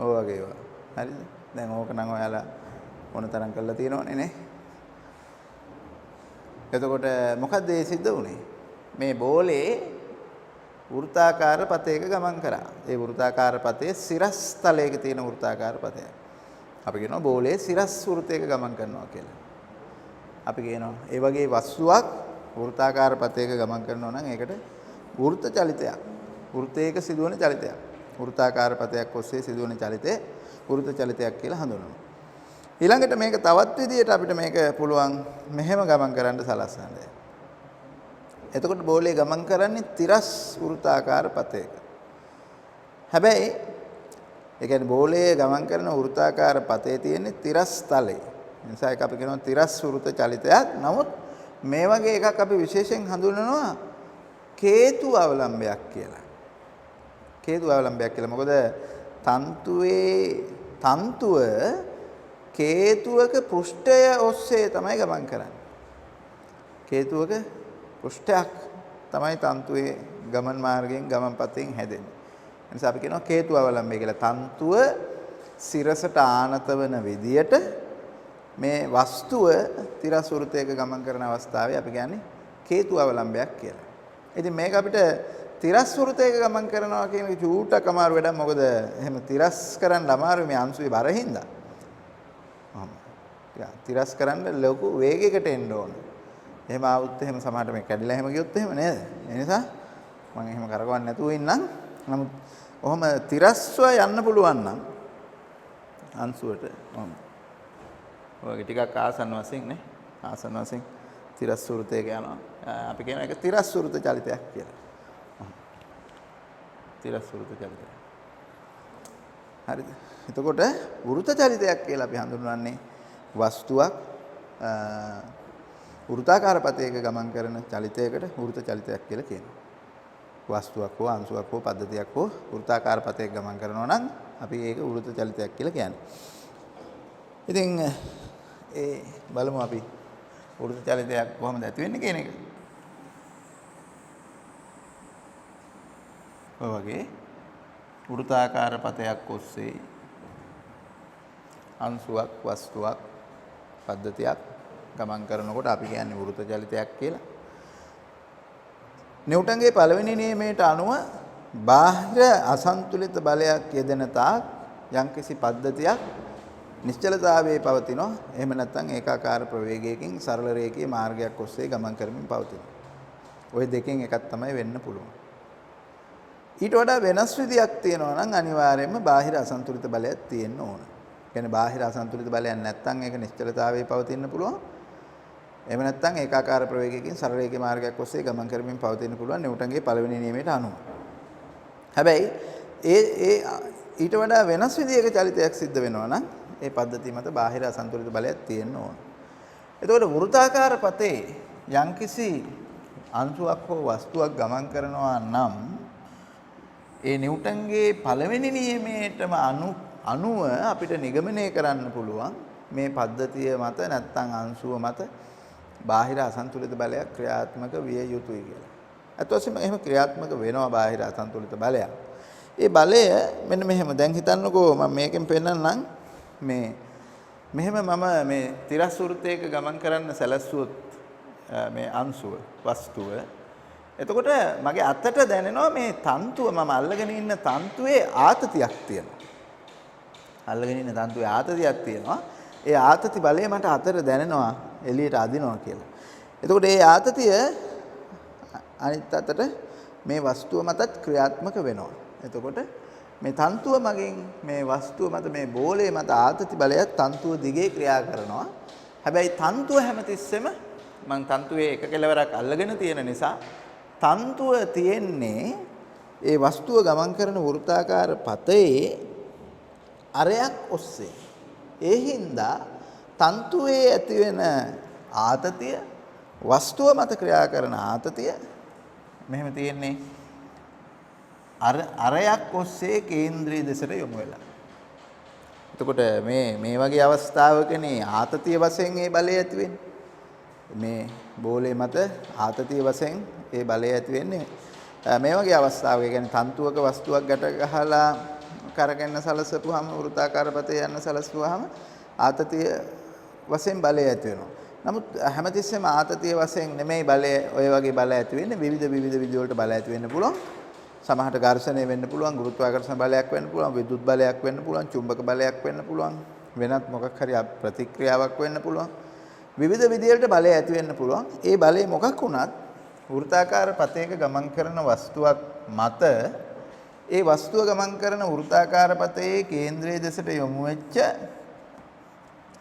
ඔය වගේ ඒවා. හරිද? දැන් ඕක නම් ඔයාලා මොන තරම් කරලා තියෙනවනේ නේ. එතකොට මොකද්ද ඒ සිද්ධ වුනේ? මේ බෝලේ වෘත්තාකාර පතයක ගමන් කරා. ඒ වෘත්තාකාර පතේ සිරස් තලයක තියෙන වෘත්තාකාර පතයක්. අපි කියනවා බෝලේ සිරස් වෘතයක ගමන් කරනවා කියලා. අපි කියනවා ඒ වගේ වස්තුවක් වෘත්තාකාර පතයක ගමන් කරනවා නම් ඒකට වෘත්ත චලිතයක්. වෘතයක සිදුවන චලිතයක්. වෘත්තාකාර පතයක් ඔස්සේ සිදුවන චලිතය වෘත්ත චලිතයක් කියලා හඳුන්වනවා. ඊළඟට මේක තවත් විදිහට අපිට මේක පුළුවන් මෙහෙම ගමන් කරන්න සලස්වන්න. එතකොට බෝලේ ගමන් කරන්නේ තිරස් වෘත්තාකාර පතයක. හැබැයි ඒ කියන්නේ බෝලේ ගමන් කරන වෘත්තාකාර පතේ තියෙන්නේ තිරස් තලයේ. ඒ නිසා ඒක අපි කියනවා තිරස් වෘත්ත චලිතයක්. නමුත් මේ වගේ එකක් අපි විශේෂයෙන් හඳුන්වනවා කේතු අවලම්බයක් කියලා. කේතු අවලම්බයක් කියලා. මොකද තන්තුව කේතුවක පෘෂ්ඨය ඔස්සේ තමයි ගමන් කරන්නේ. කේතුවක පෘෂ්ඨයක් තමයි තන්තුවේ ගමන් මාර්ගයෙන් ගමන් පතෙන් හැදෙන්නේ. ඒ නිසා අපි කියනවා කේතු අවලම්බය කියලා. තන්තුව සිරසට ආනත වෙන විදියට මේ වස්තුව තිරස් වෘතයක ගමන් කරන අවස්ථාවේ අපි කියන්නේ කේතු අවලම්බයක් කියලා. ඉතින් මේක අපිට තිරස් වෘතයක ගමන් කරනවා කියන එක චූට්ටක් අමාරු වැඩක්. මොකද එහෙම තිරස් කරන්න අමාරුයි මේ අංශුවේ බර හින්දා. තිරස් කරන්න ලොකු වේගයකට එන්න ඕන. එහෙම ආවොත් එහෙම සමහරට මේ කැඩිලා එහෙම ගියොත් එහෙම නේද? ඒ නිසා මම එහෙම කරකවන්නේ නැතුව ඉන්නම්. නමුත් ඔහොම තිරස්ව යන්න පුළුවන් නම් අංශුවට ඔයගෙ ටිකක් ආසන්න වශයෙන් නේ. ආසන්න වශයෙන් තිරස් වෘතයක යනවා. අපි කියන එක තිරස් වෘත චලිතයක් කියලා. තිරස් වෘත චලිතය. හරිද? එතකොට වෘත චලිතයක් කියලා අපි හඳුන්වන්නේ වස්තුවක් වෘත්තාකාර පතයක ගමන් කරන චලිතයකට වෘත චලිතයක් කියලා කියනවා. වස්තුවක් හෝ අංශුවක් හෝ පද්ධතියක් හෝ වෘත්තාකාර පතයක ගමන් කරනවා නම් අපි ඒක වෘත චලිතයක් කියලා කියන්නේ. ඉතින් ඒ බලමු අපි වෘත චලිතයක් කොහොමද ඇති වෙන්නේ කියන එක. ඔය වගේ වෘත්තාකාර පතයක් ඔස්සේ අංශුවක් වස්තුවක් පද්ධතියක් ගමන් කරනකොට අපි කියන්නේ වෘත චලිතයක් කියලා. නිව්ටන්ගේ පළවෙනි නියමයට අනුව බාහිර අසන්තුලිත බලයක් යෙදෙන තාක් යම්කිසි පද්ධතියක් නිශ්චලතාවයේ පවතිනවා. එහෙම නැත්නම් ඒකාකාර ප්‍රවේගයකින් සරල රේඛීය මාර්ගයක් ඔස්සේ ගමන් කරමින් පවතිනවා. ওই දෙකෙන් එකක් තමයි වෙන්න පුළුවන්. ඊට වඩා වෙනස් විදියක් තියෙනවා නම් අනිවාර්යයෙන්ම බාහිර අසන්තුලිත බලයක් තියෙන්න ඕන. කියන්නේ බාහිර අසන්තුලිත බලයක් නැත්නම් ඒක නිශ්චලතාවයේ පවතින්න පුළුවන්. එහෙම නැත්නම් ඒකාකාර ප්‍රවේගයකින් සරල රේඛීය මාර්ගයක් ඔස්සේ ගමන් කරමින් පවතින්න පුළුවන් නිව්ටන්ගේ පළවෙනි නියමයට අනුව. හැබැයි ඊට වඩා වෙනස් විදියක චලිතයක් සිද්ධ වෙනවා නම් ඒ පද්ධතිය මත බාහිර අසන්තුලිත බලයක් තියෙන්න ඕන. එතකොට වෘත්තාකාර පතේ යම්කිසි අංශුවක් හෝ වස්තුවක් ගමන් කරනවා නම් ඒ නිව්ටන්ගේ පළවෙනි නියමයටම අනුව අපිට නිගමනය කරන්න පුළුවන් මේ පද්ධතිය මත නැත්නම් අංශුව මත බාහිර අසන්තුලිත බලයක් ක්‍රියාත්මක විය යුතුයි කියලා. අත් වශයෙන්ම එහෙම ක්‍රියාත්මක වෙනවා බාහිර අසන්තුලිත බලයක්. ඒ බලය මෙන්න මෙහෙම දැන් හිතන්නකෝ මම මේකෙන් පෙන්නන්නම් මෙහෙම මම මේ තිරස් වෘත්තයක ගමන් කරන්න සැලැස්සුවොත් මේ අංශුව වස්තුව එතකොට මගේ අතට දැනෙනවා මේ තන්තුව මම අල්ලගෙන ඉන්න තන්තුවේ ආතතියක් තියෙනවා. අල්ලගෙන ඉන්න තන්තුවේ ආතතියක් තියෙනවා. ඒ ආතති බලය මට අතට දැනෙනවා එළියට අදිනවා කියලා. එතකොට ඒ ආතතිය අනිත් අතට මේ වස්තුව මතත් ක්‍රියාත්මක වෙනවා. එතකොට මේ තන්තුව මගෙන් මේ වස්තුව මත මේ බෝලේ මත ආතති බලයක් තන්තුව දිගේ ක්‍රියා කරනවා. හැබැයි තන්තුව හැමතිස්සෙම මං තන්තුවේ එක කෙලවරක් අල්ලගෙන තියෙන නිසා තන්තුව තියෙන්නේ ඒ වස්තුව ගමන් කරන වෘත්තාකාර පතේ අරයක් ඔස්සේ. ඒ හින්දා තන්තුවේ ඇතිවෙන ආතතිය වස්තුව මත ක්‍රියා කරන ආතතිය මෙහෙම තියෙන්නේ අරයක් ඔස්සේ කේන්ද්‍රයේ දෙසට යොමු වෙලා. එතකොට මේ වගේ අවස්ථාවකනේ ආතතිය වශයෙන් ඒ බලය ඇති වෙන්නේ. මේ බෝලේ මත ආතතිය වශයෙන් ඒ බලය ඇති වෙන්නේ මේ වගේ අවස්ථාවක. ඒ කියන්නේ තන්තුවක වස්තුවක් ගැට ගහලා කරගෙන සලසපුවාම වෘත්තාකාර පතේ යන්න සලසුවාම ආතතිය වශයෙන් බලය ඇති වෙනවා. නමුත් හැමතිස්සෙම ආතතිය වශයෙන් නෙමෙයි බලය ඔය වගේ බල ඇති වෙන්නේ විවිධ විදි වලට බල ඇති වෙන්න පුළුවන්. සමහරට ඝර්ෂණය වෙන්න පුළුවන්, ගුරුත්වාකර්ෂණ බලයක් වෙන්න පුළුවන්, විද්‍යුත් බලයක් වෙන්න පුළුවන්, චුම්බක බලයක් වෙන්න පුළුවන්. වෙනත් මොකක් හරි ප්‍රතික්‍රියාවක් වෙන්න පුළුවන්. විවිධ විදියට බලය ඇති වෙන්න පුළුවන්. ඒ බලය මොකක් වුණත් වෘත්තාකාර පතයක ගමන් කරන වස්තුවක් මත ඒ වස්තුව ගමන් කරන වෘත්තාකාර පතයේ කේන්ද්‍රයේ දෙසට යොමු වෙච්ච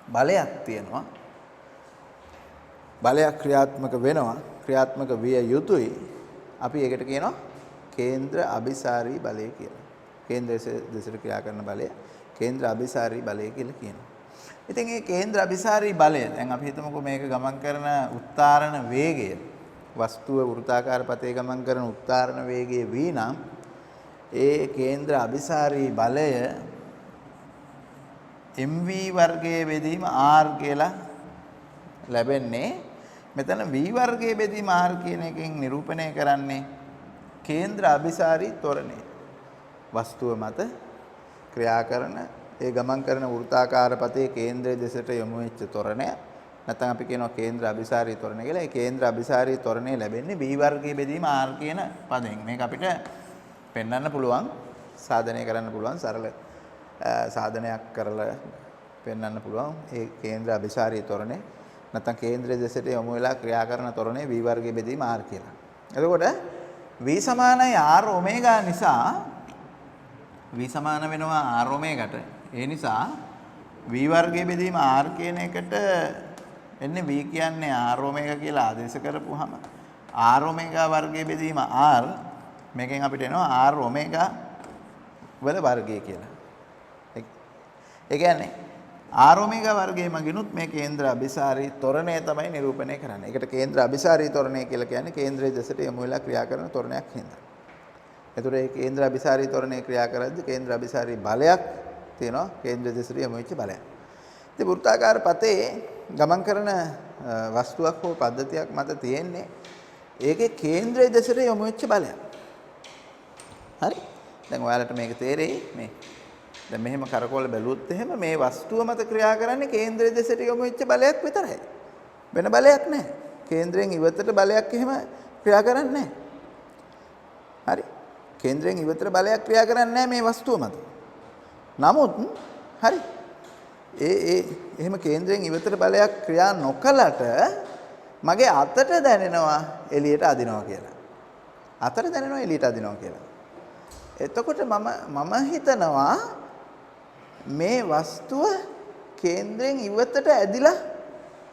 බලයක් තියෙනවා. බලයක් ක්‍රියාත්මක වෙනවා. ක්‍රියාත්මක විය යුතුයි. අපි ඒකට කියනවා කේන්ද්‍ර අபிසාරී බලය කියලා. කේන්ද්‍රයේ දෙසට ක්‍රියා කරන බලය කේන්ද්‍ර අபிසාරී බලය කියලා කියනවා. ඉතින් මේ කේන්ද්‍ර අபிසාරී බලය දැන් අපි හිතමුකෝ මේක ගමන් කරන උත්තරණ වේගය වස්තුව වෘත්තාකාර පතේ ගමන් කරන උත්තරණ වේගයේ v නම් ඒ කේන්ද්‍ර අபிසාරී බලය mv වර්ගයේ බෙදීම r කියලා ලැබෙන්නේ. මෙතන v වර්ගයේ බෙදීම r කියන එකෙන් නිරූපණය කරන්නේ කේන්ද්‍ර අபிසාරී ත්වරණය. වස්තුව මත ක්‍රියා කරන ඒ ගමන් කරන වෘත්තාකාර පතේ කේන්ද්‍රයේ දෙසට යොමු වෙච්ච ත්වරණය නැත්නම් අපි කියනවා කේන්ද්‍ර අபிසාරී ත්වරණය කියලා. ඒ කේන්ද්‍ර අபிසාරී ත්වරණය ලැබෙන්නේ v වර්ගයේ බෙදීම r කියන පදයෙන්. මේක අපිට පෙන්වන්න පුළුවන්, සාධනය කරන්න පුළුවන්, සරල සාධනයක් කරලා පෙන්වන්න පුළුවන්. ඒ කේන්ද්‍ර අபிසාරී ත්වරණය නැත්නම් කේන්ද්‍රයේ දෙසට යොමු වෙලා ක්‍රියා කරන ත්වරණය v වර්ගයේ බෙදීම r කියලා. එතකොට v සමානයි r ඔමේගා නිසා v සමාන වෙනවා r ඔමේගාට. ඒ නිසා v වර්ගයේ බෙදීම r කියන එකට එන්නේ v කියන්නේ r ඔමේගා කියලා ආදේශ කරපුවාම r ඔමේගා වර්ගයේ බෙදීම r මේකෙන් අපිට එනවා r ඔමේගා වල වර්ගය කියලා. ඒ කියන්නේ r ඔමේගා වර්ගයේ මගිනුත් මේ කේන්ද්‍ර අபிසාරී ත්වරණය තමයි නිරූපණය කරන්නේ. ඒකට කේන්ද්‍ර අபிසාරී ත්වරණය කියලා කියන්නේ කේන්ද්‍රයේ දෙසට යොමු වෙලා ක්‍රියා කරන ත්වරණයක් හින්දා. ඒතර මේ කේන්ද්‍ර අபிසාරී ත්වරණය ක්‍රියා කරද්දී කේන්ද්‍ර අபிසාරී බලයක් තියෙනවා, කේන්ද්‍රයේ දෙසට යොමු වෙච්ච බලයක්. ඉතින් වෘත්තාකාර පතේ ගමන් කරන වස්තුවක් හෝ පද්ධතියක් මත තියෙන්නේ ඒකේ කේන්ද්‍රයේ දෙසට යොමු වෙච්ච බලයක්. හරි? දැන් ඔයාලට මේක තේරෙයි මේ. දැන් මෙහෙම කරකවල බැලුවොත් එහෙම මේ වස්තුව මත ක්‍රියා කරන්නේ කේන්ද්‍රයේ දෙසට යොමු වෙච්ච බලයක් විතරයි. වෙන බලයක් නැහැ. කේන්ද්‍රයෙන් ඉවතට බලයක් එහෙම ක්‍රියා කරන්නේ නැහැ. හරි? කේන්ද්‍රයෙන් ඉවතට බලයක් ක්‍රියා කරන්නේ නැහැ මේ වස්තුව මත. නමුත් හරි. එහෙම කේන්ද්‍රයෙන් ඉවතට බලයක් ක්‍රියා නොකලට මගේ අතට දැනෙනවා එළියට අදිනවා කියලා. අතට දැනෙනවා එළියට අදිනවා කියලා. එතකොට මම හිතනවා මේ වස්තුව කේන්ද්‍රයෙන් ඉවතට ඇදිලා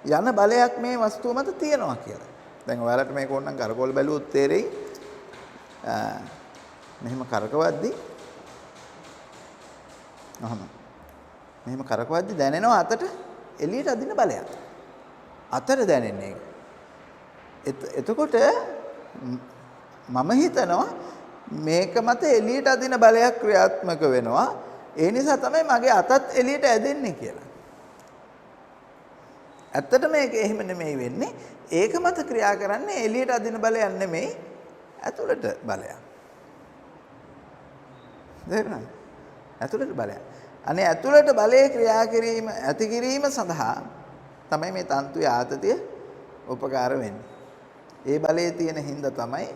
යන බලයක් මේ වස්තුව මත තියෙනවා කියලා. දැන් ඔයාලට මේක ඕනනම් කරකවල බැලුවොත් තේරෙයි. මෙහෙම කරකවද්දී මෙහෙම කරකවද්දී දැනෙනවා අතට එළියට අදින බලයක්. අතට දැනෙන්නේ ඒක. එතකොට මම හිතනවා මේක මත එළියට අදින බලයක් ක්‍රියාත්මක වෙනවා. ඒ නිසා තමයි මගේ අතත් එළියට ඇදෙන්නේ කියලා. ඇත්තට මේක එහෙම නෙමෙයි වෙන්නේ. ඒක මත ක්‍රියා කරන්නේ එළියට අදින බලයක් නෙමෙයි, ඇතුළට බලයක්. තේරුණාද? ඇතුළට බලයක්. අනේ ඇතුළට බලයේ ක්‍රියා කිරීම ඇති කිරීම සඳහා තමයි මේ තන්තුවේ ආතතිය උපකාර වෙන්නේ. ඒ බලයේ තියෙන හින්දා තමයි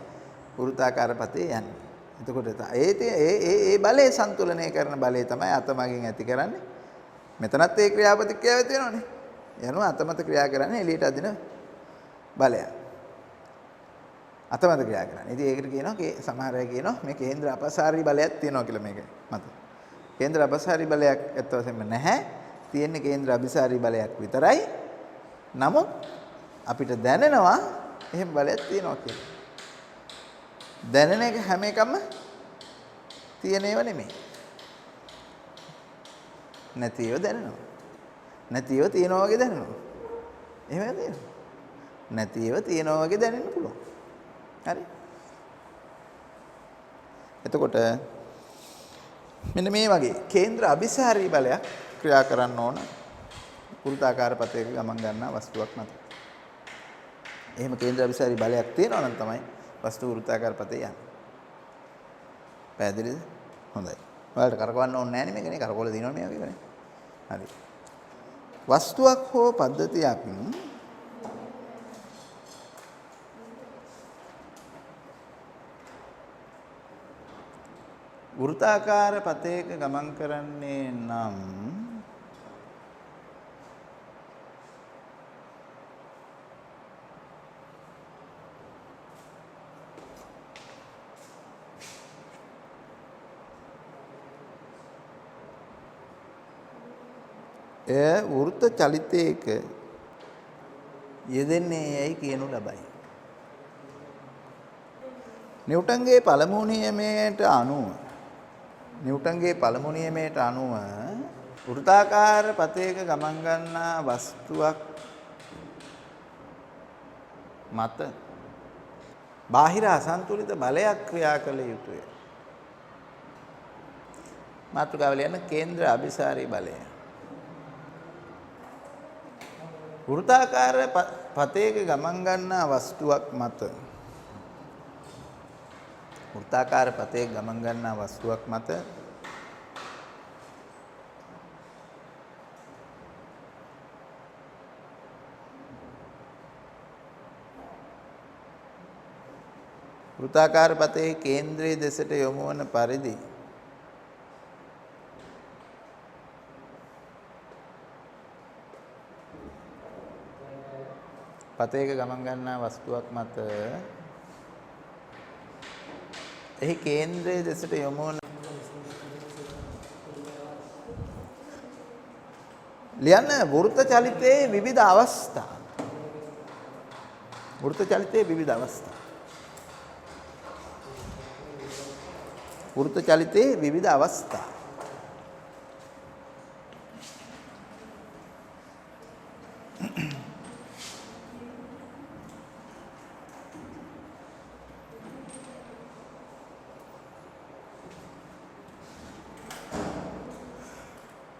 වෘත්තාකාර පතේ යන්නේ. එතකොට ඒ බලය සන්තුලනය කරන බලය තමයි අතමගින් ඇති කරන්නේ. මෙතනත් ඒ ක්‍රියාපතික්‍රියාව තියෙනවනේ. යනවා අතමත ක්‍රියා කරන්නේ එළියට අදින බලය. අතමත ක්‍රියා කරන්නේ. ඉතින් ඒකට කියනවා සමහර අය කියනවා මේ කේන්ද්‍ර අපසාරී බලයක් තියෙනවා කියලා මේක මත. කේන්ද්‍ර අපසාරී බලයක් ඇත්ත වශයෙන්ම නැහැ. තියෙන්නේ කේන්ද්‍ර අபிසාරී බලයක් විතරයි. නමුත් අපිට දැනෙනවා එහෙම බලයක් තියෙනවා කියලා. දැනෙන එක හැම එකම තියෙනේව නෙමෙයි. නැතිව දැනෙනවා. නැතිව තියෙනවා වගේ දැනෙනවා. එහෙම තියෙනවා. නැතිව තියෙනවා වගේ දැනෙන්න පුළුවන්. හරි? එතකොට මෙන්න මේ වගේ කේන්ද්‍ර අபிසාරී බලයක් ක්‍රියා කරන්න ඕන වෘත්තාකාර පතයක ගමන් ගන්නා වස්තුවක් මත. එහෙම කේන්ද්‍ර අபிසාරී බලයක් තියෙනවා නම් තමයි වස්තු වෘත්තාකාර පතේ යන්නේ. පැහැදිලිද? හොඳයි. ඔයාලට කරකවන්න ඕනේ නැහැ නේ මේකනේ. කරකවල දිනවනේ මේ වගේ. හරි. වස්තුවක් හෝ පද්ධතියක් වෘත්තාකාර පතයක ගමන් කරන්නේ නම් එය වෘත්ත චලිතයක යෙදෙන්නේ යයි කියනු ලබයි. නිව්ටන්ගේ පළමු නියමයට අනුව වෘත්තාකාර පතයක ගමන් ගන්නා වස්තුවක් මත බාහිර අසන්තුලිත බලයක් ක්‍රියා කළ යුතුය. මාතෘකාව ලියන්න කේන්ද්‍ර අභිසාරී බලය. වෘත්තාකාර පතයක ගමන් ගන්නා වස්තුවක් මත වෘත්තාකාර පතයක ගමන් ගන්නා වස්තුවක් මත වෘත්තාකාර පතේ කේන්ද්‍රයේ දෙසට යොමු වන පරිදි පතේක ගමන් ගන්නා වස්තුවක් මත එහි කේන්ද්‍රයේ දෙසට යොමු වන ලියන්න වෘත්ත චලිතයේ විවිධ අවස්ථා. වෘත්ත චලිතයේ විවිධ අවස්ථා. වෘත්ත චලිතයේ විවිධ අවස්ථා.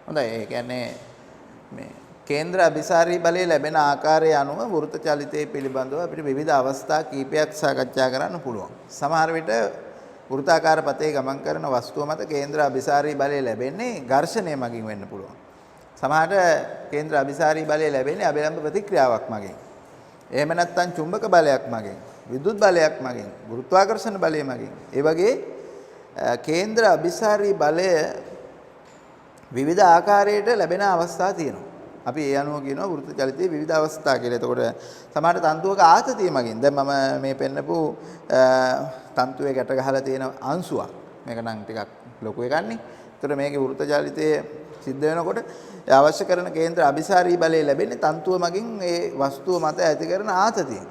හොඳයි ඒ කියන්නේ මේ කේන්ද්‍ර අභිසාරී බලය ලැබෙන ආකාරය අනුව වෘත්ත චලිතයේ පිළිබඳව අපිට විවිධ අවස්ථා කීපයක් සාකච්ඡා කරන්න පුළුවන්. සමහර විට වෘත්තාකාර පතේ ගමන් කරන වස්තුව මත කේන්ද්‍ර අභිසාරී බලය ලැබෙන්නේ ඝර්ෂණය මගින් වෙන්න පුළුවන්. සමහරට කේන්ද්‍ර අභිසාරී බලය ලැබෙන්නේ අභිලම්බ ප්‍රතික්‍රියාවක් මගින්. එහෙම නැත්නම් චුම්බක බලයක් මගින්, විද්‍යුත් බලයක් මගින්, ගුරුත්වාකර්ෂණ බලය මගින්. ඒ වගේ කේන්ද්‍ර අභිසාරී බලය විවිධ ආකාරයට ලැබෙන අවස්ථා තියෙනවා. අපි ඒ අනුව කියනවා වෘත්ත චලිතයේ විවිධ අවස්ථා කියලා. එතකොට සමහර තන්තුවක ආතතිය මගින් දැන් මම මේ පෙන්නපු තන්තුවේ ගැට ගහලා තියෙන අංශුවක්. මේක නම් ටිකක් ලොකු එකක්නේ. එතකොට මේකේ වෘත්ත චලිතයේ සිද්ධ වෙනකොට අවශ්‍ය කරන කේන්ද්‍ර අභිසාරී බලය ලැබෙන්නේ තන්තුව මගින් ඒ වස්තුව මත ඇති කරන ආතතියෙන්.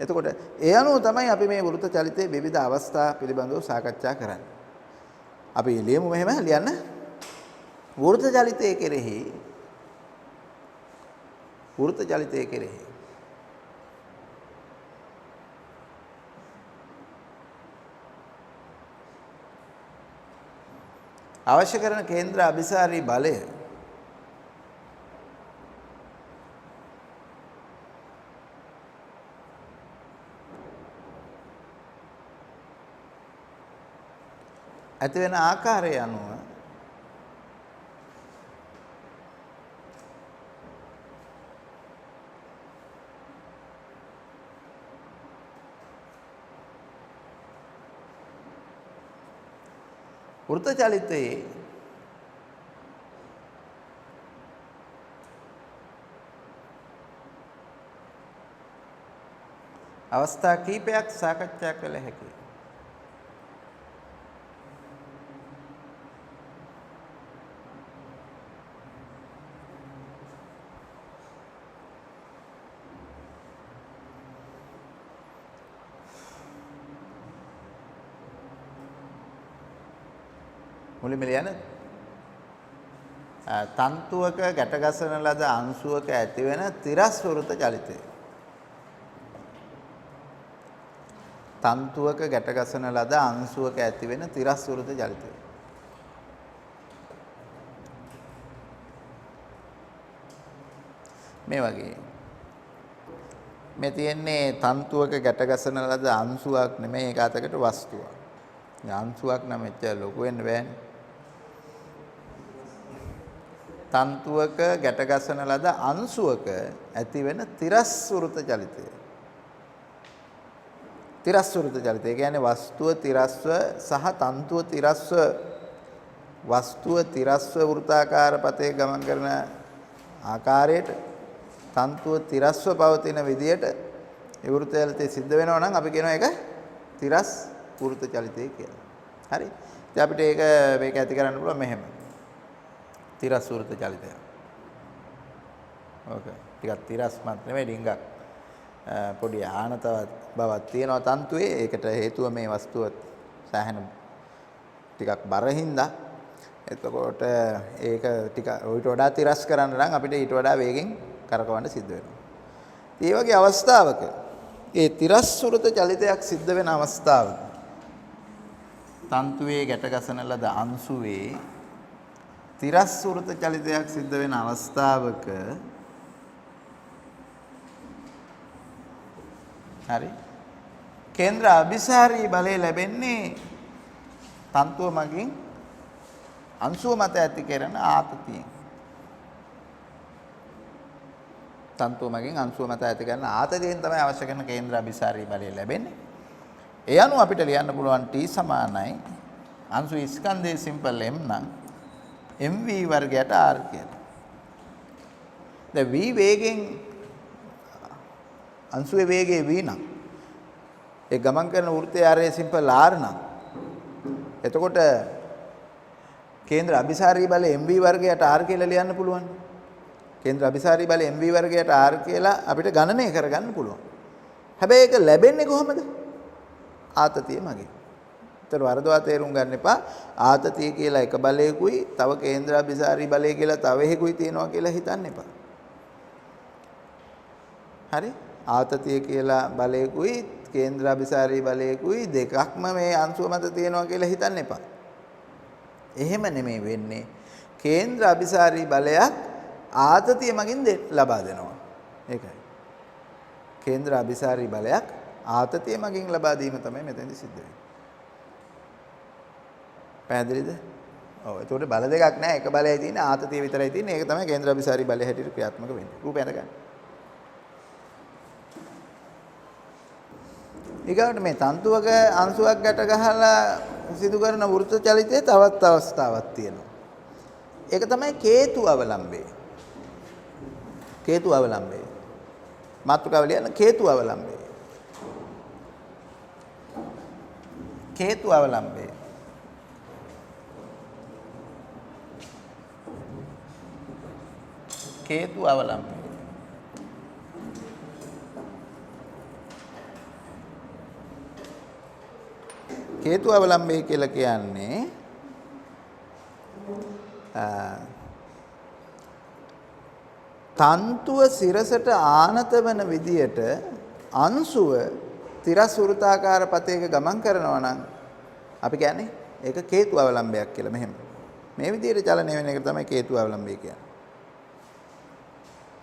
එතකොට ඒ අනුව තමයි අපි මේ වෘත්ත චලිතයේ විවිධ අවස්ථා පිළිබඳව සාකච්ඡා කරන්නේ. අපි ලියමු මෙහෙම ලියන්න. වෘත්ත චලිතයේ කෙරෙහි අවශ්‍ය කරන කේන්ද්‍ර අභිසාරී බලය ඇති වෙන ආකාරය අනුව වෘත්ත චලිතයේ අවස්ථා කීපයක් සාකච්ඡා කළ හැකියි. මුලින්ම ලියන්න තන්තුවක ගැටගසන ලද අංශුවක ඇතිවෙන තිරස් වෘත්ත චලිතය. තන්තුවක ගැටගසන ලද අංශුවක ඇතිවෙන තිරස් වෘත්ත චලිතය. මේ වගේ මේ තියෙන්නේ තන්තුවක ගැටගසන ලද අංශුවක් නෙමෙයි ඒක අතකට වස්තුවක්. අංශුවක් නම් එච්චර ලොකු වෙන්න බෑනේ. තන්තුවක ගැට ගසන ලද අංශුවක ඇති වෙන තිරස් වෘත චලිතය. තිරස් වෘත චලිතය කියන්නේ වස්තුව තිරස්ව සහ තන්තුව තිරස්ව වස්තුව තිරස්ව වෘත්තාකාර පතේ ගමන් කරන ආකාරයට තන්තුව තිරස්ව පවතින විදියට ඒ වෘත චලිතය සිද්ධ වෙනවා නම් අපි කියනවා ඒක තිරස් වෘත චලිතය කියලා. හරි. ඉතින් අපිට මේක ඇති කරන්න පුළුවන් මෙහෙම. තිරස් වෘත චලිතය. ඕක. ටිකක් තිරස්මත් නෙමෙයි ඩිංගක්. පොඩි ආනතවත් බවක් තියෙනවා තන්තුවේ. ඒකට හේතුව මේ වස්තුව සෑහෙන ටිකක් බරින්දා. එතකොට ඒක ටික ඊට වඩා තිරස් කරන්න නම් අපිට ඊට වඩා වේගෙන් කරකවන්න සිද්ධ වෙනවා. ඒ වගේ අවස්ථාවක ඒ තිරස් වෘත චලිතයක් සිද්ධ වෙන අවස්ථාවක තන්තුවේ ගැට ගසන ලද අංශුවේ තිරස් වෘත චලිතයක් සිද්ධ වෙන අවස්ථාවක හරි කේන්ද්‍ර අභිසාරී බලය ලැබෙන්නේ තන්තුව මගින් අංශුව මත ඇති කරන ආතතියෙන්. තන්තුව මගින් අංශුව මත ඇති කරන ආතතියෙන් තමයි අවශ්‍ය කරන කේන්ද්‍ර අභිසාරී බලය ලැබෙන්නේ. ඒ අනුව අපිට ලියන්න පුළුවන් T සමානයි අංශු ස්කන්ධයේ සිම්පල් m නම් mv වර්ගයට r කියලා. දැන් v වේගෙන් අංශුවේ වේගය v නම් ඒ ගමන් කරන වෘත්තයේ ආරයේ සිම්පල් r නම් එතකොට කේන්ද්‍ර අභිසාරී බලය mv වර්ගයට r කියලා ලියන්න පුළුවන්. කේන්ද්‍ර අභිසාරී බලය mv වර්ගයට r කියලා අපිට ගණනය කරගන්න පුළුවන්. හැබැයි ඒක ලැබෙන්නේ කොහොමද? ආතතිය මගින්. ඒතර වරදවා තේරුම් ගන්න එපා. ආතතිය කියලා එක බලයකුයි තව කේන්ද්‍ර අභිසාරී බලය කියලා තව එකකුයි තියෙනවා කියලා හිතන්න එපා. හරි? ආතතිය කියලා බලයකුයි කේන්ද්‍ර අභිසාරී බලයකුයි දෙකක්ම මේ අංශුව මත තියෙනවා කියලා හිතන්න එපා. එහෙම නෙමෙයි වෙන්නේ. කේන්ද්‍ර අභිසාරී බලයක් ආතතිය මගින් ලබා දෙනවා. ඒකයි. කේන්ද්‍ර අභිසාරී බලයක් ආතතිය මගින් ලබා දීම තමයි මෙතෙන්දි සිද්ධ වෙන්නේ. පැහැදිලිද? ඔව්. ඒතකොට බල දෙකක් නැහැ. එක බලයයි තියෙන්නේ ආතතිය විතරයි තියෙන්නේ. ඒක තමයි කේන්ද්‍ර අභිසාරී බලය හැටියට ක්‍රියාත්මක වෙන්නේ. රූපය අඳ ගන්න. ඊගොඩ මේ තන්තුවක අංශුවක් ගැට ගහලා සිදු කරන වෘත්ත චලිතයේ තවත් අවස්ථාවක් තියෙනවා. ඒක තමයි කේතු අවලම්බය. කේතු අවලම්බය. මාතෘකාව ලියන්න කේතු අවලම්බය. කේතු අවලම්බය. කේතු අවලම්බය. කේතු අවලම්බය කියලා කියන්නේ තන්තුව සිරසට ආනත වෙන විදියට අංශුව තිරස් වෘත්තාකාර පතයක ගමන් කරනවා නම් අපි කියන්නේ ඒක කේතු අවලම්බයක් කියලා. මෙහෙම මේ විදියට චලනය වෙන එක තමයි කේතු අවලම්බය කියන්නේ.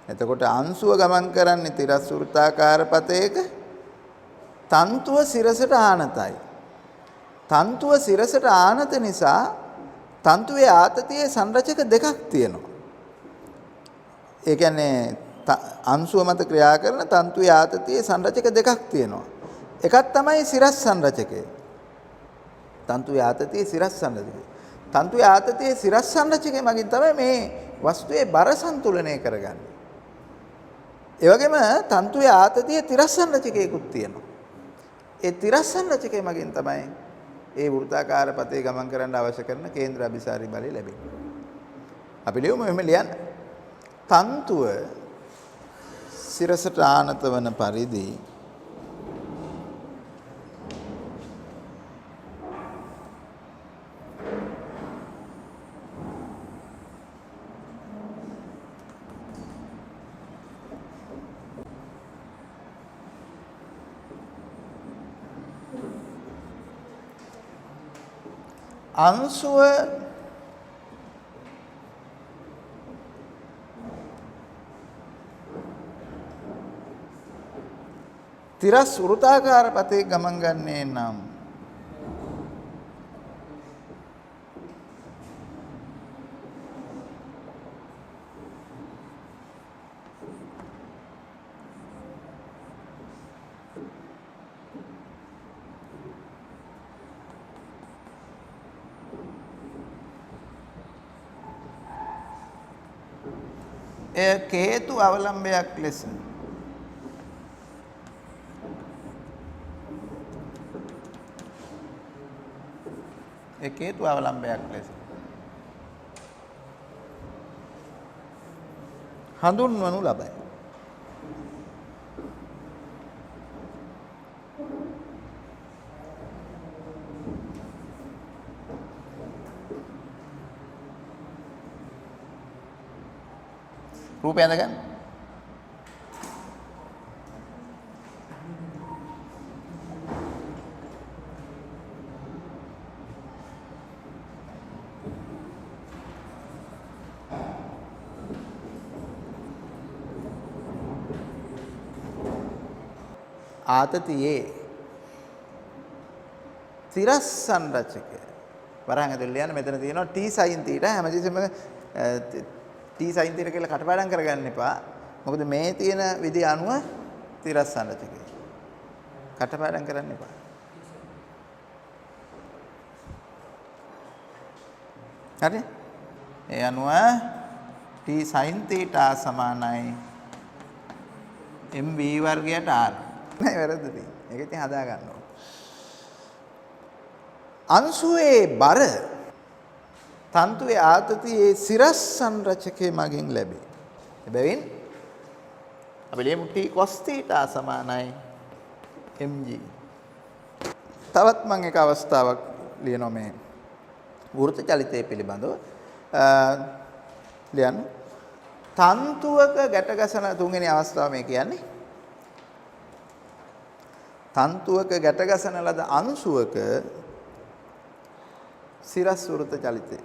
එතකොට අංශුව ගමන් කරන්නේ තිරස් වෘත්තාකාර පතයක තන්තුව සිරසට ආනතයි. තන්තුව සිරසට ආනත නිසා තන්තුවේ ආතතියේ සංරචක දෙකක් තියෙනවා. ඒ කියන්නේ අංශුව මත ක්‍රියා කරන තන්තුවේ ආතතියේ සංරචක දෙකක් තියෙනවා. එකක් තමයි සිරස් සංරචකය. තන්තුවේ ආතතියේ සිරස් සංරචකය. තන්තුවේ ආතතියේ සිරස් සංරචකය මගින් තමයි මේ වස්තුවේ බර සන්තුලනය කරගන්නේ. ඒ වගේම තන්තුවේ ආතතියේ තිරස් සංරචකයකුත් තියෙනවා. ඒ තිරස් සංරචකය මගින් තමයි ඒ වෘත්තාකාර පතේ ගමන් කරන්න අවශ්‍ය කරන කේන්ද්‍ර අභිසාරී බලය ලැබෙන්නේ. අපි ලියමු එහෙම ලියන්න. තන්තුව සිරසට ආනත වන පරිදි අංශුව තිරස් වෘත්තාකාර පතේ ගමන් ගන්නේ නම් එය හේතු අවලම්බයක් ලෙස හේතු අවලම්බයක් ලෙස හඳුන්වනු ලබයි. රූපය අඳගන්න. ආතතියේ තිරස්සන් රචකය වරහන් ඇතුළේ ලියන්න මෙතන තියෙනවා t sin θ හැමතිස්සෙම t sin θ කියලා කටපාඩම් කරගන්න එපා. මොකද මේ තියෙන විදිහ අනුව තිරස්සන් රචකය කටපාඩම් කරන්න එපා. හරි? ඒ අනුව t sin θ සමානයි mv වර්ගයට r. නෑ වැරද්ද තියෙන්නේ. ඒක ඉතින් හදා ගන්න ඕන. අංශුවේ බර තන්තුවේ ආතතියේ සිරස් සංරචකයේ මගින් ලැබේ. එබැවින් අපි ලියමු t cos θ සමානයි mg. තවත් මම එක අවස්ථාවක් ලියනවා මේ වෘත්ත චලිතය පිළිබඳව. ලියන්න. තන්තුවක ගැටගසන තුන්වෙනි අවස්ථාව මේ කියන්නේ. තන්තුවක ගැටගසන ලද අංශුවක සිරස් වෘත්ත චලිතය.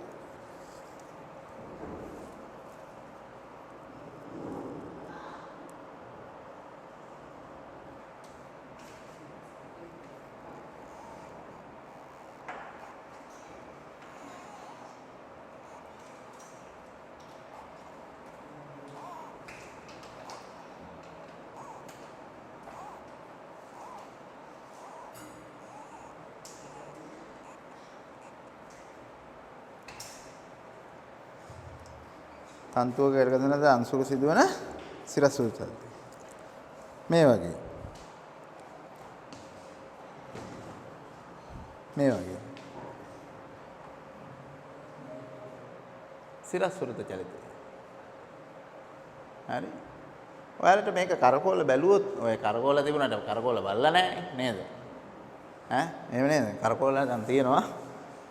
තන්තුවක ගැටගසන ලද අංශුවක සිදුවන සිරස් වෘත්ත චලිතය. මේ වගේ. මේ වගේ. සිරස් වෘත්ත චලිතය. හරි. ඔයාලට මේක කරකෝල බැලුවොත් ඔය කරකෝල තිබුණාට කරකෝල බලලා නැහැ නේද? ඈ එහෙම නේද? කරකෝල නම් තියෙනවා.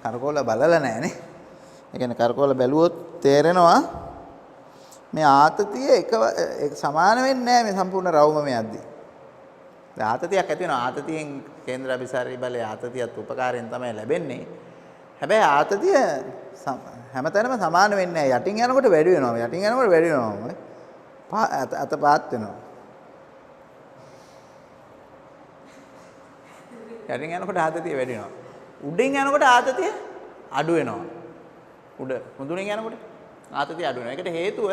කරකෝල බලලා නැහැ නේ. ඒ කියන්නේ කරකෝල බැලුවොත් තේරෙනවා මේ ආතතිය එක සමාන වෙන්නේ නැහැ මේ සම්පූර්ණ රවුම යද්දී. දැන් ආතතියක් ඇති වෙනවා. ආතතියෙන් කේන්ද්‍ර අභිසාරී බලයේ ආතතියත් උපකාරයෙන් තමයි ලැබෙන්නේ. හැබැයි ආතතිය හැමතැනම සමාන වෙන්නේ නැහැ. යටින් යනකොට වැඩි වෙනවා. යටින් යනකොට වැඩි වෙනවා. අත පාත් වෙනවා. යටින් යනකොට ආතතිය වැඩි වෙනවා. උඩින් යනකොට ආතතිය අඩු වෙනවා. උඩ මුදුනින් යනකොට ආතතිය අඩු වෙනවා. ඒකට හේතුව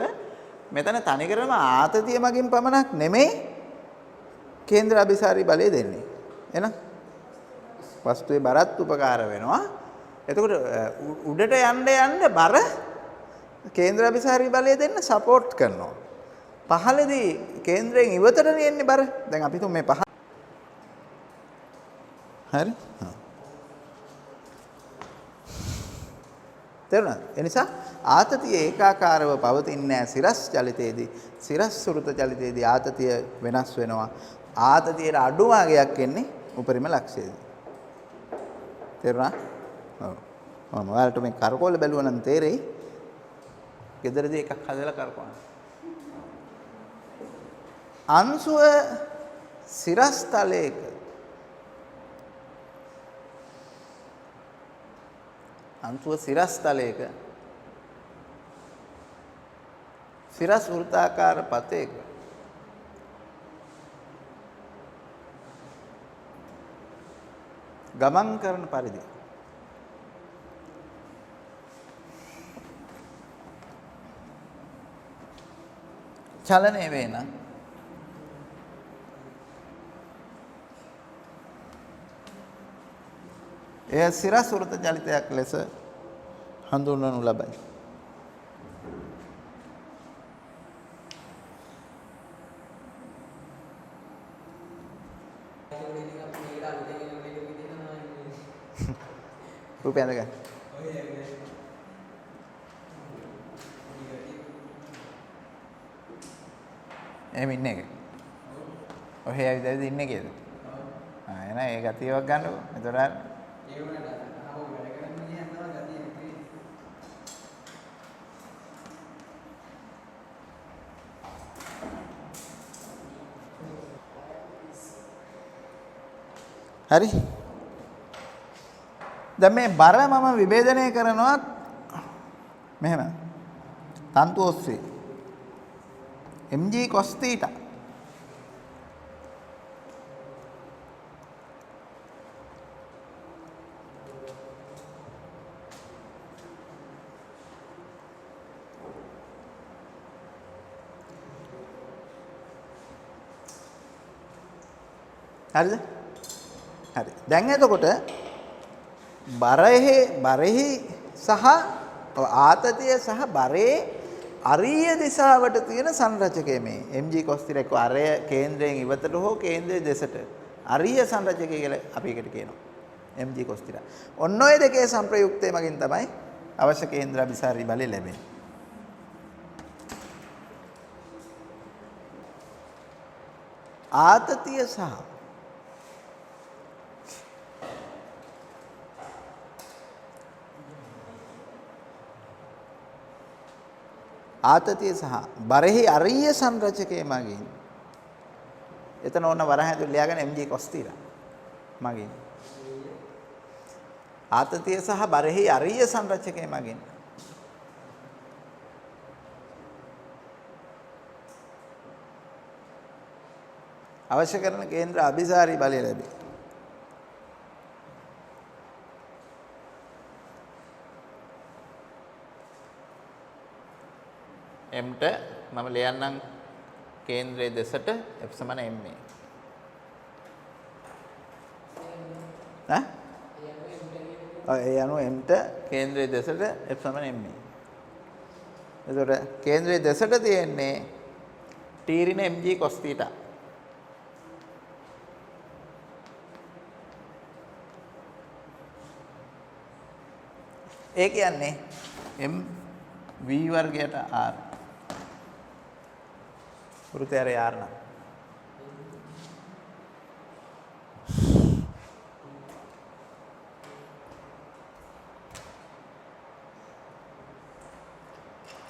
මෙතන තනිකරම ආතතිය මගින් පමණක් නෙමෙයි කේන්ද්‍ර අභිසාරී බලය දෙන්නේ. එහෙනම් වස්තුවේ බරත් උපකාර වෙනවා. එතකොට උඩට යන්න බර කේන්ද්‍ර අභිසාරී බලය දෙන්න සපෝට් කරනවා. පහළදී කේන්ද්‍රයෙන් ඉවතට යන්නේ බර. දැන් අපි තුන් මේ පහ. හරි? තේරුණාද? ඒ නිසා ආතතිය ඒකාකාරව පවතින්නේ නැහැ සිරස් චලිතයේදී. සිරස් වෘත්ත චලිතයේදී ආතතිය වෙනස් වෙනවා. ආතතියට අඩු මාගයක් එන්නේ උපරිම ලක්ෂයේදී. තේරුණා? ඔව්. ඔයාලට මේ කරකෝල බැලුවා නම් තේරෙයි. ගෙදරදී එකක් හදලා කරකවන්න. අංශුව සිරස් තලයක අංශුව සිරස් තලයක සිරස් වෘත්තාකාර පතයක ගමන් කරන පරිදි චලනය වේ නම් එය සිරස් වෘත්ත චලිතයක් ලෙස හඳුන්වනු ලබයි. රූපය ඇඳගන්න. එහෙම ඉන්නේ එක. ඔහෙ ඇවිදලා ඉන්නේ කේද? එහෙනම් ඒ ගතියක් ගන්නකො. එතකොට ඒ වුණාට ආවෝ වැඩ කරන්න ගියන් තමයි ගතිය නැති වෙන්නේ. හරි. දැන් මේ බර මම විභේදනය කරනවා මෙහෙම. තන්තු ඔස්සේ mg cos theta හරිද? හරි. දැන් එතකොට බරෙහි සහ ආතතිය සහ බරේ අරීය දිශාවට තියෙන සංරචකය මේ mg cos theta එක්ක අරය කේන්ද්‍රයෙන් ඉවතට හෝ කේන්ද්‍රයේ දෙසට අරීය සංරචකය කියලා අපි එකට කියනවා mg cos theta. ඔන්න ඔය දෙකේ සංප්‍රයුක්තය මගින් තමයි අවශ්‍ය කේන්ද්‍ර අபிසාරී බලය ලැබෙන්නේ. ආතතිය සහ ආතතිය සහ බරෙහි අරීය සංරචකයේ මගින් එතන ඕන වරහයතුල ලියාගෙන mg cos theta මගින් ආතතිය සහ බරෙහි අරීය සංරචකයේ මගින් අවශ්‍ය කරන කේන්ද්‍ර අභිසාරී බලය ලැබේ. m ට මම ලියන්නම් කේන්ද්‍රයේ දෙසට f සමාන ma. ඒ අනුව m ට කේන්ද්‍රයේ දෙසට f සමාන ma. එතකොට කේන්ද්‍රයේ දෙසට තියෙන්නේ t ඍණ mg cos theta. ඒ කියන්නේ m v වර්ගයට r වෘත්තයරේ r නම්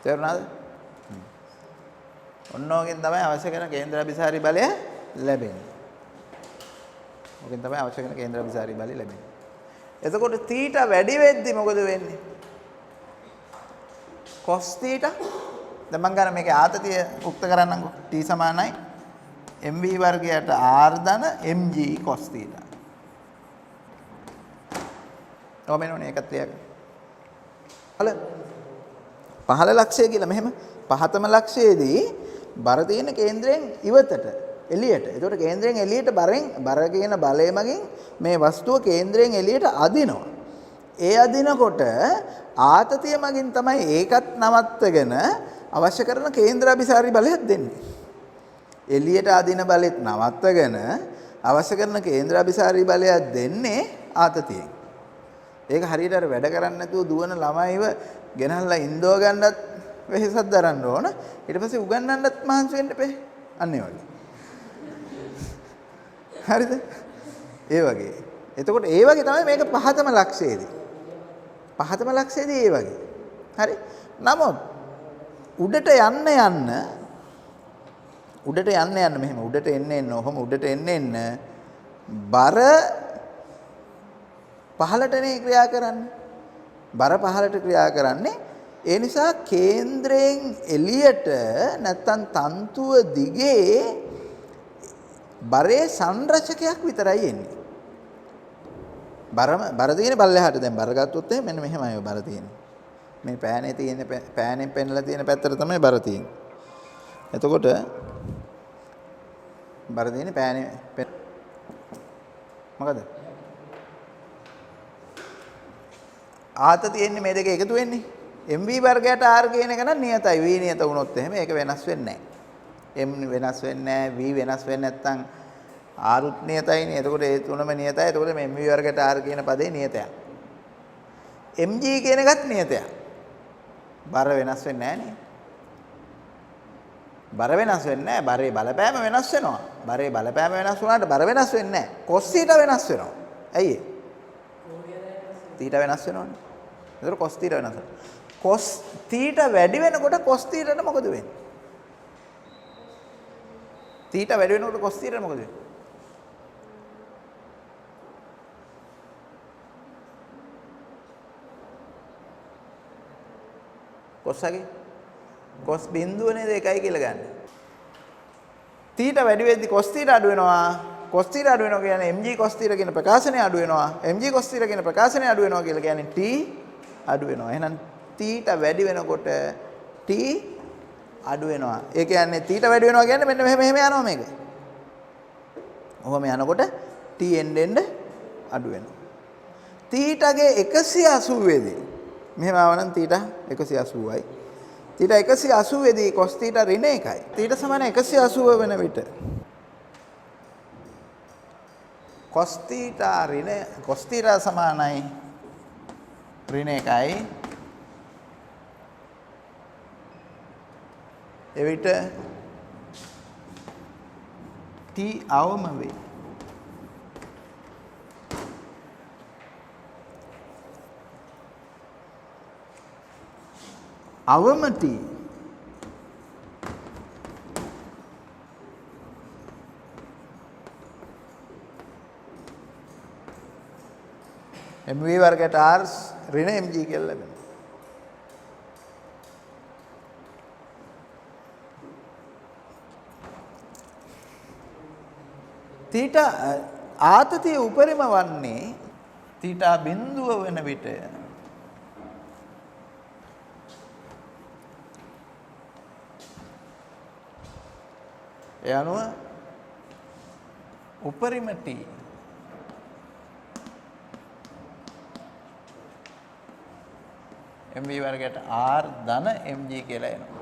තේරුණාද? ඔන්නෝගෙන් තමයි අවශ්‍ය කරන කේන්ද්‍රාභිසාරී බලය ලැබෙන්නේ. ඔකෙන් තමයි අවශ්‍ය කරන කේන්ද්‍රාභිසාරී බලය ලැබෙන්නේ. එතකොට θ වැඩි වෙද්දි මොකද වෙන්නේ? cos θ දැන් මම ගන්න මේකේ ආතතිය උක්ත කරන්නම්කෝ t සමානයි mv වර්ගයට r ධන mg cos θ. ඔමෙන්නෝනේ එකත් ලියගන්න. පහළ ලක්ෂය කියලා මෙහෙම පහතම ලක්ෂයේදී බර තියෙන කේන්ද්‍රයෙන් ඉවතට එළියට. ඒතකොට කේන්ද්‍රයෙන් එළියට බර කියන බලය මගින් මේ වස්තුව කේන්ද්‍රයෙන් එළියට අදිනවා. ඒ අදිනකොට ආතතිය මගින් තමයි ඒකත් නවත්තගෙන අවශ්‍ය කරන කේන්ද්‍රාභිසාරී බලයක් දෙන්නේ. එළියට අදින බලෙත් නවත්තගෙන අවශ්‍ය කරන කේන්ද්‍රාභිසාරී බලයක් දෙන්නේ ආතතියෙන්. ඒක හරියට අර වැඩ කරන්නේ නැතුව දුවන ළමයිව ගෙනල්ලා ඉන්දව ගන්නත් වෙහෙසක් දරන්න ඕන. ඊට පස්සේ උගන්වන්නත් මහන්සි වෙන්න එපේ. අන්න ඒ වගේ. හරිද? ඒ වගේ. එතකොට ඒ වගේ තමයි මේක පහතම ලක්ෂයේදී. පහතම ලක්ෂයේදී ඒ වගේ. හරි? නමුත් උඩට යන්න මෙහෙම උඩට එන්න ඔහොම උඩට එන්න බර පහළටනේ ක්‍රියා කරන්නේ. බර පහළට ක්‍රියා කරන්නේ ඒ නිසා කේන්ද්‍රයෙන් එළියට නැත්තම් තන්තුව දිගේ බරේ සංරචකයක් විතරයි එන්නේ. බර තියෙන බල්ලෙහාට දැන් බර ගත්තොත් එහෙනම් මෙන්න මෙහෙමයි බර තියෙන්නේ. මේ පෑනේ තියෙන පෑනෙන් පෙන්නලා තියෙන පැත්තට තමයි බර තියෙන්නේ. එතකොට බර තියෙන්නේ පෑනේ මොකද? ආතතිය එන්නේ මේ දෙක එකතු වෙන්නේ. mv වර්ගයට r කියන එක නම් නියතයි. v නියත වුණොත් එහෙම ඒක වෙනස් වෙන්නේ නැහැ. m වෙනස් වෙන්නේ නැහැ. v වෙනස් වෙන්නේ නැත්නම් r උත් නියතයිනේ. එතකොට ඒ තුනම නියතයි. එතකොට මේ mv වර්ගයට r කියන පදේ නියතයක්. mg කියන එකත් නියතයක්. බර වෙනස් වෙන්නේ නැහැ නේ. බර වෙනස් වෙන්නේ නැහැ. බරේ බලපෑම වෙනස් වෙනවා. බරේ බලපෑම වෙනස් වුණාට බර වෙනස් වෙන්නේ නැහැ. cos θ වෙනස් වෙනවා. ඇයි ඒ? θ වෙනස් වෙනවනේ. ඒතර cos θ වෙනස් වෙනවා. cos θ වැඩි වෙනකොට cos θ ට මොකද වෙන්නේ? θ වැඩි වෙනකොට cos θ ට මොකද වෙන්නේ? cos එකේ cos බිඳුව නේද 1යි කියලා ගන්න. θ වැඩි වෙද්දි cos θ අඩු වෙනවා. cos θ අඩු වෙනවා කියන්නේ mg cos θ කියන ප්‍රකාශනය අඩු වෙනවා. mg cos θ කියන ප්‍රකාශනය අඩු වෙනවා කියලා කියන්නේ t අඩු වෙනවා. එහෙනම් θ වැඩි වෙනකොට t අඩු වෙනවා. ඒ කියන්නේ θ වැඩි වෙනවා කියන්නේ මෙන්න මෙහෙම යනවා මේක. ඔහොම යනකොට t එන්න අඩු වෙනවා. θ ගේ 180 දී මෙහෙම ආවනම් θ 180යි. θ 180 දී cos θ ඍණ 1යි. θ සමාන 180 වෙන විට cos θ සමානයි ඍණ 1යි. එවිට t අවම වේ. අවම t mv වර්ගයට r ඍණ mg කියලා ලැබෙනවා. θ ආතතිය උපරිම වන්නේ θ බිඳුව වෙන විට ඒ අනුව උපරිම t mv වර්ගයට r ධන mg කියලා එනවා.